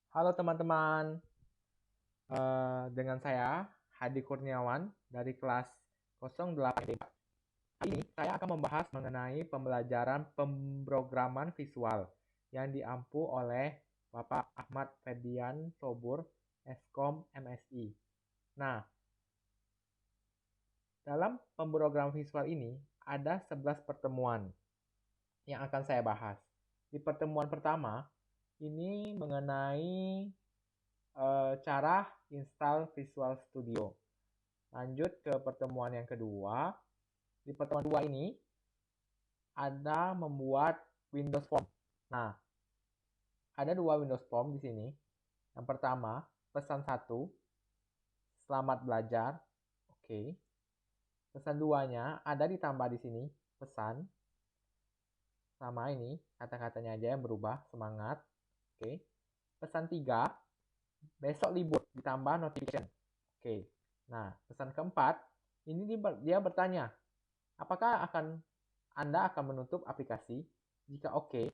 Halo teman-teman, dengan saya Hadi Kurniawan dari kelas 08B. Hari ini saya akan membahas mengenai pembelajaran pemrograman visual yang diampu oleh Bapak Ahmad Ferdian Sobur, Eskom MSI. Nah, dalam pemrograman visual ini ada 11 pertemuan yang akan saya bahas. Di pertemuan pertama, ini mengenai cara install Visual Studio. Lanjut ke pertemuan yang kedua. Di pertemuan kedua ini ada membuat Windows Form. Nah, ada dua Windows Form di sini. Yang pertama, pesan 1, selamat belajar. Oke. Pesan 2-nya ada ditambah di sini, pesan. Sama ini, kata-katanya aja yang berubah, semangat. Oke. Pesan 3, besok libur, ditambah notification. Oke. Nah, pesan keempat, ini dia bertanya, apakah Anda akan menutup aplikasi? Jika oke,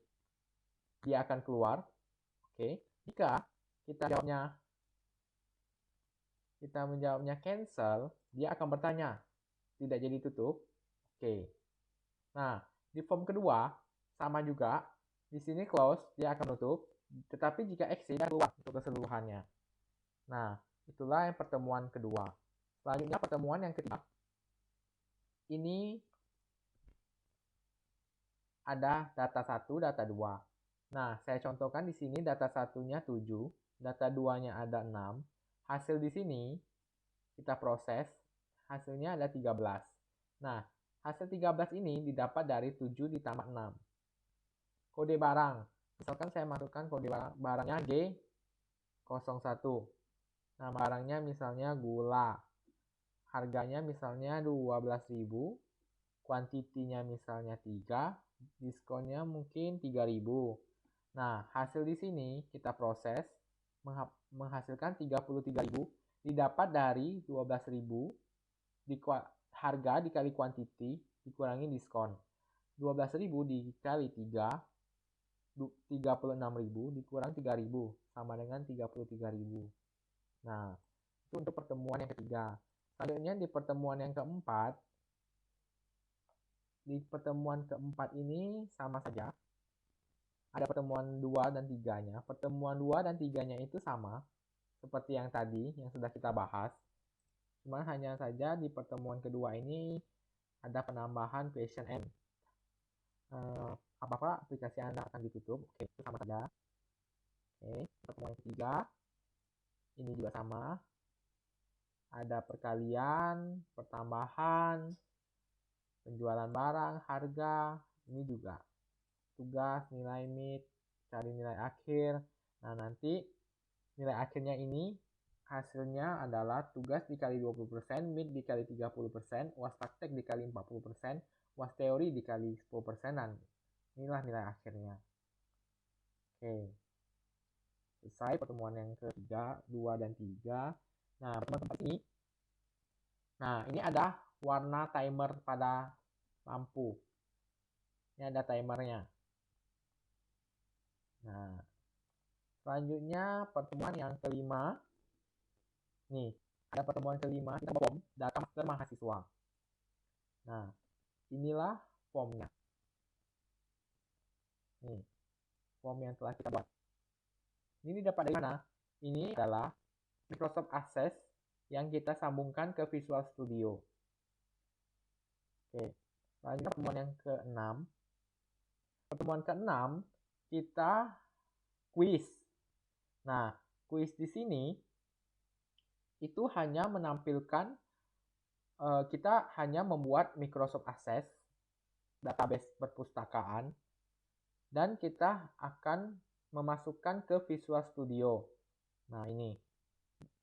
dia akan keluar. Oke. Jika kita menjawabnya cancel, dia akan bertanya, tidak jadi tutup. Oke. Nah, di form kedua sama juga. Di sini close, dia akan menutup. Tetapi jika exit, dia keluar untuk keseluruhannya. Nah, itulah yang pertemuan kedua. Selanjutnya pertemuan yang ketiga. Ini ada data 1, data 2. Nah, saya contohkan di sini data 1-nya 7, data 2-nya ada 6. Hasil di sini kita proses, hasilnya ada 13. Nah, hasil 13 ini didapat dari 7 ditambah 6. Kode barang. Misalkan saya masukkan kode barangnya G01. Nah, barangnya misalnya gula. Harganya misalnya 12.000. Kuantitinya misalnya 3. Diskonnya mungkin 3.000. Nah, hasil di sini kita proses menghasilkan 33.000 didapat dari 12.000 harga dikali kuantiti dikurangi diskon. 12.000 dikali 3, 36.000 dikurang 3.000 sama dengan 33.000. Nah, itu untuk pertemuan yang ketiga. Selanjutnya di pertemuan yang keempat, ini sama saja. Ada pertemuan 2 dan 3-nya. Pertemuan 2 dan 3-nya itu sama seperti yang tadi yang sudah kita bahas. Cuma hanya saja di pertemuan kedua ini ada penambahan question and apakah aplikasi Anda akan ditutup. Oke, itu sama saja. Oke, pertemuan yang ketiga ini juga sama. Ada perkalian, pertambahan, penjualan barang, harga, ini juga tugas, nilai mid, cari nilai akhir. Nah, nanti nilai akhirnya ini hasilnya adalah tugas dikali 20%, mid dikali 30%, UAS praktek dikali 40%, UAS teori dikali 10%. Inilah nilai akhirnya. Oke. Selesai pertemuan yang ketiga, 2 dan 3. Nah, pertemuan keempat ini. Nah, ini ada warna timer pada lampu. Ini ada timernya. Nah, selanjutnya pertemuan yang kelima. Nih, ada pertemuan kelima, kita form data master mahasiswa. Nah, inilah formnya. Nih, form yang telah kita buat. Ini dapat dari mana? Ini adalah Microsoft Access yang kita sambungkan ke Visual Studio. Oke, selanjutnya pertemuan yang keenam. Pertemuan keenam, kita quiz. Nah, quiz di sini itu hanya menampilkan kita hanya membuat Microsoft Access database perpustakaan dan kita akan memasukkan ke Visual Studio. Nah, ini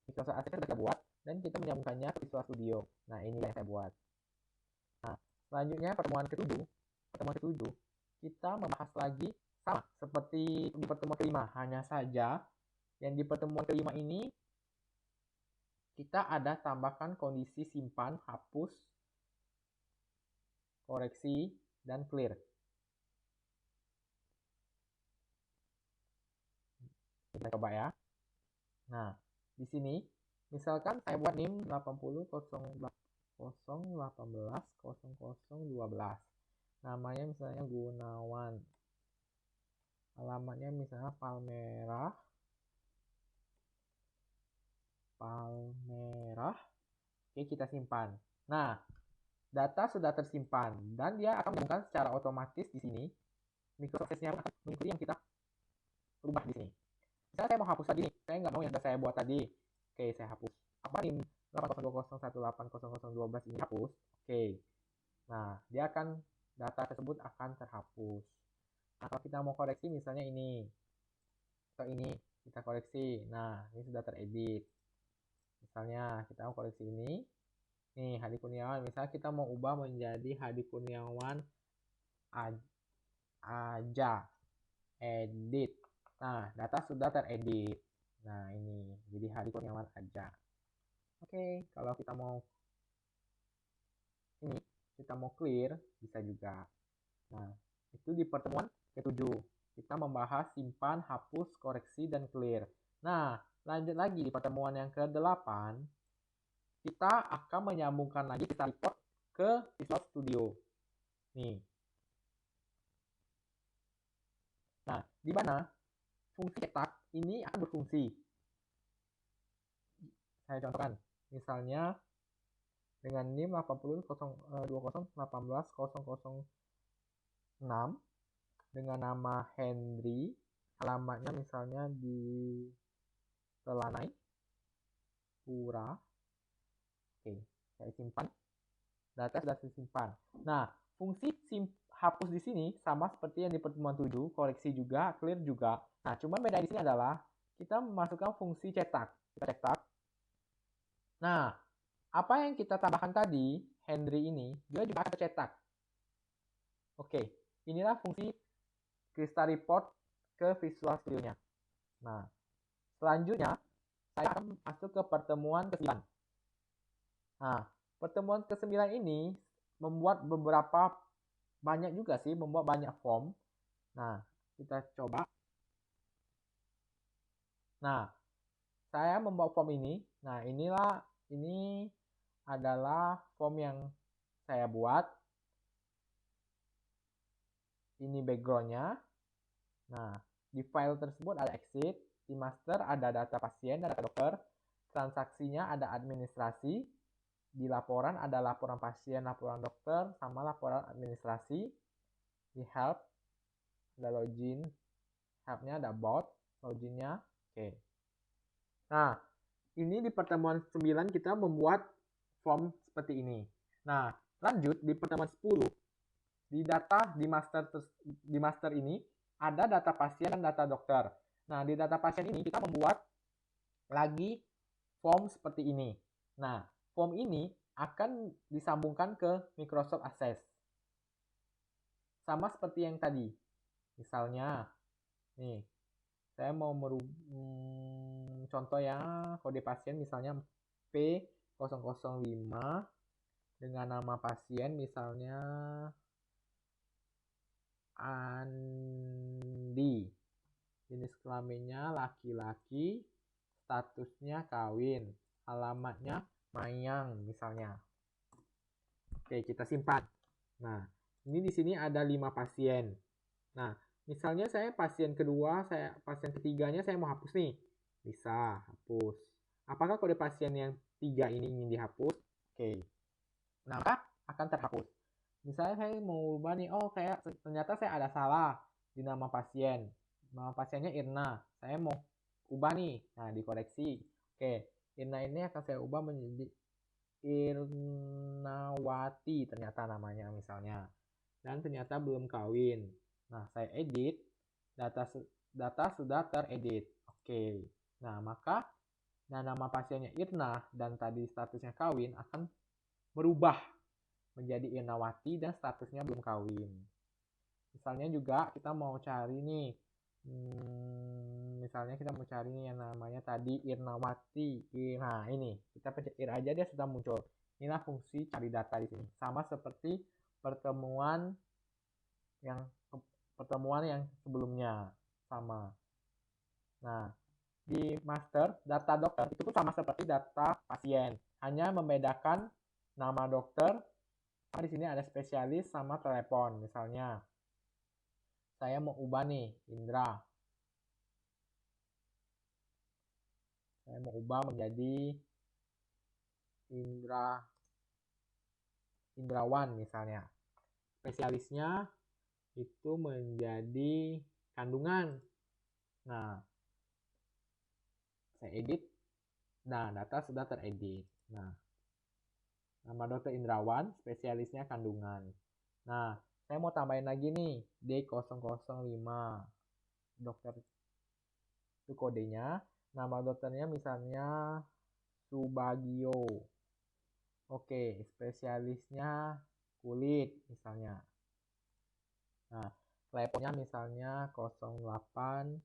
Microsoft Access sudah kita buat dan kita menyambungkannya ke Visual Studio. Nah, ini yang saya buat. Nah, selanjutnya pertemuan ketujuh kita membahas lagi sama seperti di pertemuan kelima, hanya saja yang di pertemuan kelima ini kita ada tambahkan kondisi simpan, hapus, koreksi, dan clear. Kita coba ya. Nah, di sini misalkan saya buat NIM 80.018.0012. Namanya misalnya Gunawan. Alamatnya misalnya Palmerah. Oke, kita simpan. Nah, data sudah tersimpan dan dia akan menyambungkan secara otomatis di sini. Microprocessor-nya akan mengikuti yang kita rubah di sini. Misalnya saya mau hapus tadi nih, saya nggak mau yang saya buat tadi. Oke, saya hapus. Apa nih 8020180012 ini hapus? Oke. Nah, dia akan data tersebut akan terhapus. Nah, kalau kita mau koreksi misalnya ini atau ini, kita koreksi. Nah, ini sudah teredit. Misalnya kita mau koreksi ini. Nih, Hadi Kurniawan. Misalnya kita mau ubah menjadi Hadi Kurniawan aja. Edit. Nah, data sudah teredit. Nah, ini. Jadi Hadi Kurniawan aja. Oke, kalau kita mau ini, kita mau clear, bisa juga. Nah, itu di pertemuan ke-7. Kita membahas simpan, hapus, koreksi, dan clear. Nah, lanjut lagi di pertemuan yang ke-8, kita akan menyambungkan lagi kita report ke Visual Studio. Nih. Nah, di mana fungsi cetak ini akan berfungsi. Saya contohkan. Misalnya dengan NIM 80.2018.0006 dengan nama Henry, alamatnya misalnya di Telanai Pura. Oke, saya simpan. Data sudah disimpan. Nah, fungsi hapus di sini sama seperti yang di pertemuan 7, koreksi juga, clear juga. Nah, cuman beda di sini adalah kita memasukkan fungsi cetak. Kita cetak. Nah, apa yang kita tambahkan tadi, Henry ini, dia juga akan tercetak. Oke, inilah fungsi Crystal Report ke Visual Studio-nya. Nah, selanjutnya saya akan masuk ke pertemuan ke-9. Nah, pertemuan ke-9 ini membuat beberapa banyak juga sih, membuat banyak form. Nah, kita coba. Nah, saya membuat form ini. Nah, ini adalah form yang saya buat. Ini background-nya. Nah, di file tersebut ada exit, di master ada data pasien, data dokter, transaksinya ada administrasi, di laporan ada laporan pasien, laporan dokter, sama laporan administrasi, di help ada login, help-nya ada about, login-nya, oke. Nah, ini di pertemuan 9 kita membuat form seperti ini. Nah, lanjut di pertemuan 10, di data di master ini ada data pasien dan data dokter. Nah, di data pasien ini kita membuat lagi form seperti ini. Nah, form ini akan disambungkan ke Microsoft Access. Sama seperti yang tadi. Misalnya, nih, saya mau contoh ya, kode pasien misalnya P005 dengan nama pasien misalnya Andi. Jenis kelaminnya laki-laki, statusnya kawin, alamatnya Mayang misalnya. Oke, kita simpan. Nah, ini di sini ada 5 pasien. Nah, misalnya saya pasien kedua, pasien ketiganya saya mau hapus nih. Bisa, hapus. Apakah kode pasien yang 3 ini ingin dihapus? Oke. Nah, maka akan terhapus. Misalnya saya mau ubah nih, oh kayak ternyata saya ada salah di nama pasien. Nama pasiennya Irna. Saya mau ubah nih. Nah, dikoreksi. Oke, Irna ini akan saya ubah menjadi Irnawati ternyata namanya misalnya. Dan ternyata belum kawin. Nah, saya edit. Data sudah teredit. Oke. Nah, maka nama pasiennya Irna dan tadi statusnya kawin akan berubah menjadi Irnawati dan statusnya belum kawin. Misalnya juga kita mau cari nih, misalnya kita mau cari nih yang namanya tadi Irnawati. Nah, ini kita pencet Ir aja dia sudah muncul. Inilah fungsi cari data di sini. Sama seperti pertemuan yang sebelumnya sama. Nah, Di master, data dokter itu pun sama seperti data pasien. Hanya membedakan nama dokter, di sini ada spesialis sama telepon. Misalnya, saya mau ubah nih, Indra. Saya mau ubah menjadi Indrawan misalnya. Spesialisnya itu menjadi kandungan. Nah, saya edit. Nah, data sudah teredit. Nah, nama dokter Indrawan, spesialisnya kandungan. Nah, saya mau tambahin lagi nih, D005. Dokter itu kodenya. Nama dokternya misalnya Subagio. Oke, spesialisnya kulit misalnya. Nah, teleponnya misalnya 08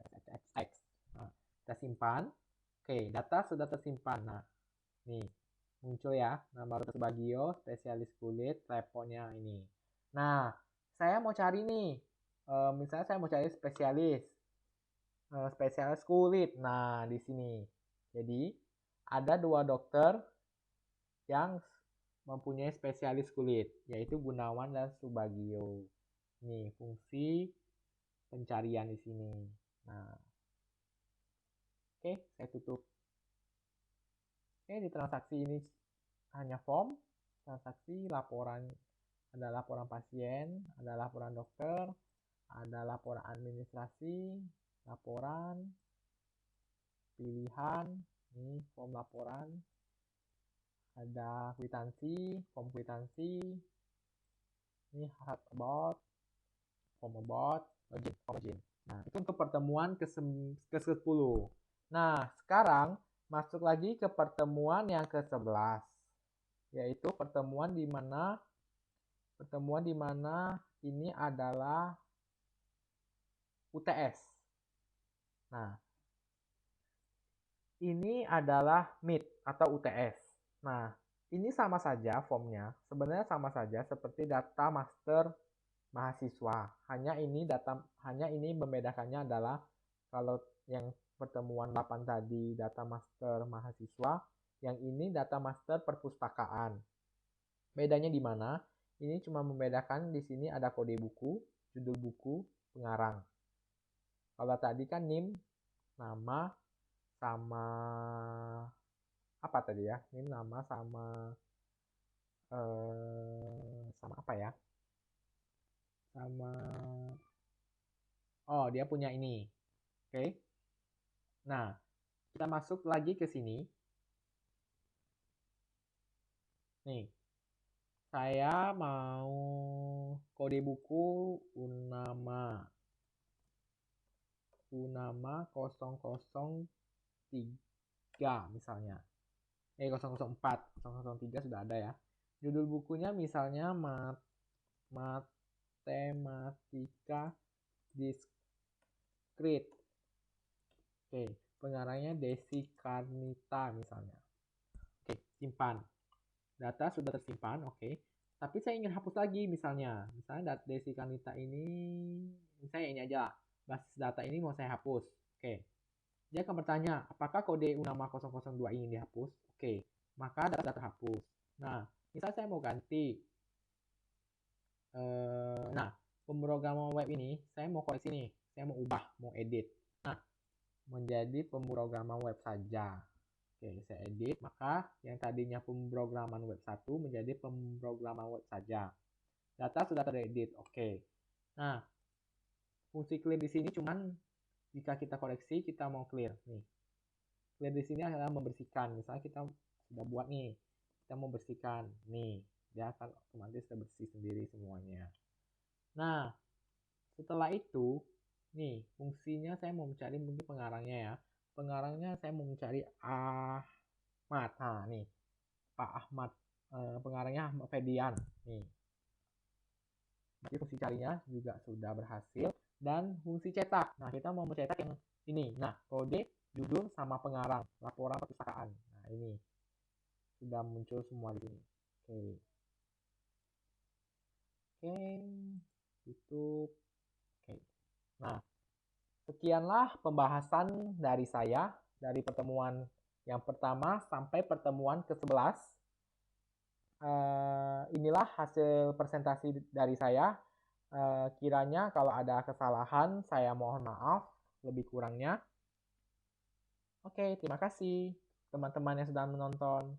XXX. Nah, kita simpan. Oke, data sudah tersimpan. Nah, nih muncul ya nama dokter Subagio, spesialis kulit, teleponnya ini. Nah, saya mau cari nih, misalnya saya mau cari spesialis kulit. Nah, di sini. Jadi ada dua dokter yang mempunyai spesialis kulit, yaitu Gunawan dan Subagio. Nih fungsi pencarian di sini. Nah, oke, saya tutup. Oke, di transaksi ini hanya form, transaksi, laporan, ada laporan pasien, ada laporan dokter, ada laporan administrasi, laporan, pilihan, ini form laporan, ada kwitansi, form kwitansi, ini about, form about, login. Nah, itu untuk pertemuan ke-10. Nah, sekarang masuk lagi ke pertemuan yang ke-11, yaitu pertemuan di mana ini adalah UTS. Nah, ini adalah Meet atau UTS. Nah, ini sama saja formnya, sebenarnya sama saja seperti data master mahasiswa. Hanya ini membedakannya adalah kalau yang pertemuan 8 tadi data master mahasiswa, yang ini data master perpustakaan. Bedanya di mana? Ini cuma membedakan di sini ada kode buku, judul buku, pengarang. Kalau tadi kan NIM, nama, sama apa tadi ya? NIM, nama, sama apa ya? Sama dia punya ini. Oke. Nah, kita masuk lagi ke sini. Nih, saya mau kode buku Unama 003 misalnya. 004, 003 sudah ada ya. Judul bukunya misalnya Matematika Diskrit. Oke, pengarangnya Desi Karnita misalnya. Oke, simpan. Data sudah tersimpan, oke. Tapi saya ingin hapus lagi misalnya. Misalnya Desi Karnita ini, misalnya ini aja. Basis data ini mau saya hapus. Oke. Dia akan bertanya, apakah kode Unama 002 ingin dihapus? Oke, maka data terhapus. Nah, misalnya saya mau ganti. Nah, pemrograman web ini, saya mau koreksi nih. Saya mau ubah, mau edit. Nah, menjadi pemrograman web saja. Oke, saya edit, maka yang tadinya pemrograman web 1 menjadi pemrograman web saja. Data sudah teredit, oke. Nah, fungsi clear di sini cuman jika kita koreksi, kita mau clear nih. Clear di sini adalah membersihkan. Misalnya kita sudah buat nih, kita mau bersihkan nih, dia akan otomatis sudah bersih sendiri semuanya. Nah, setelah itu, nih fungsinya saya mau mencari mungkin pengarangnya ya. Pengarangnya saya mau mencari Ahmad. Nah, nih Pak Ahmad, pengarangnya Ahmad Fedian. Nih, jadi fungsi carinya juga sudah berhasil. Dan fungsi cetak. Nah, kita mau mencetak yang ini. Nah, kode, judul, sama pengarang. Laporan perpustakaan. Nah, ini. Sudah muncul semua di sini. Oke. Oke. Tutup. Oke. Nah, Sekianlah pembahasan dari saya dari pertemuan yang pertama sampai pertemuan ke-11. Inilah hasil presentasi dari saya. Kiranya kalau ada kesalahan, saya mohon maaf lebih kurangnya. Oke, terima kasih teman-teman yang sudah menonton.